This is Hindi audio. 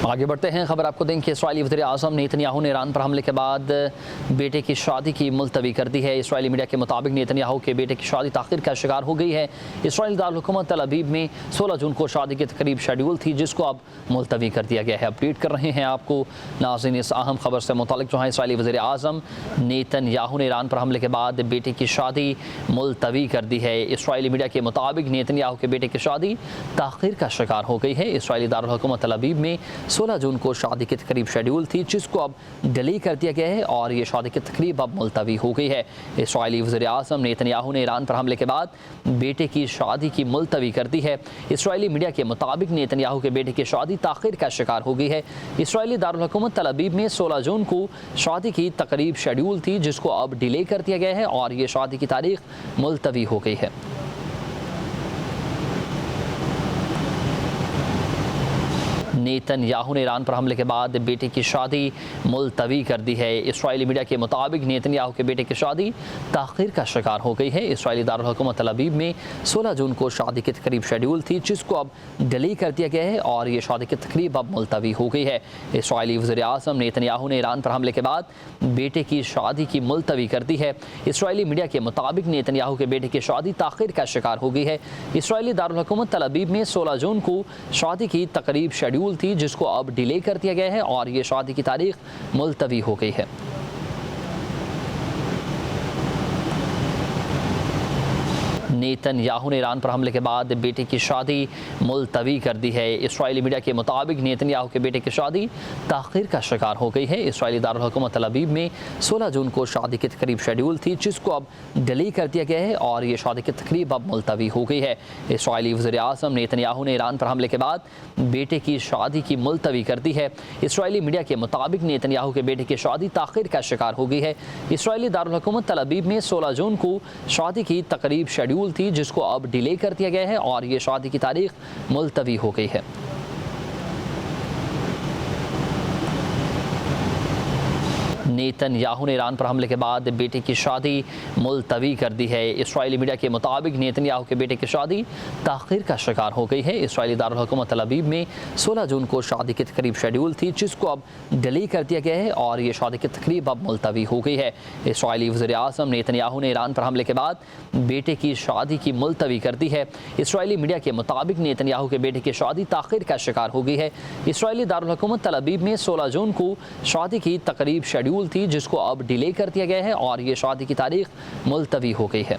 आगे बढ़ते हैं। खबर आपको दें कि इस्राईली वज़ीर-ए-आज़म नेतन्याहू ने ईरान पर हमले के बाद बेटे की शादी की मुलतवी कर दी है। इस्राईली मीडिया के मुताबिक नेतन्याहू के बेटे की शादी ताख़ीर का शिकार हो गई है। इस्राईली दारुल-हुकूमत तल अबीब में 16 जून को शादी की तकरीब शेड्यूल थी, जिसको अब मुलतवी कर दिया गया है। अपडेट कर रहे हैं आपको नाज़रीन इस अहम खबर से मुताल्लिक, जहाँ इस्राईली वज़ीर-ए-आज़म नेतन्याहू ने ईरान पर हमले के बाद बेटे की शादी मुलतवी कर दी है। इस्राईली मीडिया के मुताबिक नेतन्याहू के बेटे की शादी ताख़ीर का शिकार हो गई है। इस्राईली दारुल-हुकूमत तल अबीब में 16 जून को शादी की तकरीब शेड्यूल थी, जिसको अब डिले कर दिया गया है और ये शादी की तकरीब अब मुलतवी हो गई है। इस्राईली वज़ीर-ए-आज़म नेतन्याहू ने ईरान पर हमले के बाद बेटे की शादी की मुलतवी कर दी है। इस्राईली मीडिया के मुताबिक नेतन्याहू के बेटे की शादी ताख़ीर का शिकार हो गई है। इस्राईली दारुल हुकूमत तल अबीब में 16 जून को शादी की तकरीब शेड्यूल थी, जिसको अब डिले कर दिया गया है और ये शादी की तारीख मुलतवी हो गई है। नेतन्याहू ने ईरान पर हमले के बाद बेटे की शादी मुलतवी कर दी है। इस्राईली मीडिया के मुताबिक नेतन्याहू के बेटे की शादी ताख़ीर का शिकार हो गई है। इस्राईली दारुल हुकूमत तल अबीब में 16 जून को शादी की तकरीब शेड्यूल थी, जिसको अब डिले कर दिया गया है और ये शादी की तकरीब अब मुलतवी हो गई है। इस्राईली वज़ीर-ए-आज़म नेतन्याहू ने ईरान पर हमले के बाद बेटे की शादी की मुलतवी कर दी है। इस्राईली मीडिया के मुताबिक नेतन्याहू के बेटे की शादी ताख़ीर का शिकार हो गई है। इस्राईली दारुल हुकूमत तल अबीब में 16 जून को शादी की तकरीब शेड्यूल थी, जिसको अब डिले कर दिया गया है और ये शादी की तारीख मुलतवी हो गई है। नेतन्याहू ने ईरान पर हमले के बाद बेटे की शादी मुलतवी कर दी है। इस्राईली मीडिया के मुताबिक नेतन्याहू के बेटे की शादी ताख़ीर का शिकार हो गई है। इस्राईली दारुल हुकूमत तल अबीब में 16 जून को शादी की तकरीब शेड्यूल थी, जिसको अब डिले कर दिया गया है और ये शादी की तकरीब अब मुलतवी हो गई है। इस्राईली वज़ीर-ए-आज़म नेतन्याहू ने ईरान पर हमले के बाद बेटे की शादी की मुलतवी कर दी है। इस्राईली मीडिया के मुताबिक नेतन्याहू के बेटे की शादी ताख़ीर का शिकार हो गई है। इस्राईली दारुल हुकूमत तल अबीब में 16 जून को शादी की तकरीब शेड्यूल थी, जिसको अब डिले कर दिया गया है और ये शादी की तारीख मुलतवी हो गई है। नेतन्याहू ने ईरान पर हमले के बाद बेटे की शादी मुलतवी कर दी है। इस्राईली मीडिया के मुताबिक नेतन्याहू के बेटे की शादी ताख़ीर का शिकार हो गई है। इस्राईली दारुल हुकूमत तल अबीब में 16 जून को शादी की तकरीब शेड्यूल थी, जिसको अब डिले कर दिया गया है और ये शादी की तकरीब अब मुलतवी हो गई है। इस्राईली वज़ीर-ए-आज़म नेतन्याहू ने ईरान पर हमले के बाद बेटे की शादी की मुलतवी कर दी है। इस्राईली मीडिया के मुताबिक नेतन्याहू के बेटे की शादी ताख़ीर का शिकार हो गई है। इस्राईली दारुल हुकूमत तल अबीब में 16 जून को शादी की तकरीब शेड्यूल थी, जिसको अब डिले कर दिया गया है और ये शादी की तारीख मुलतवी हो गई है।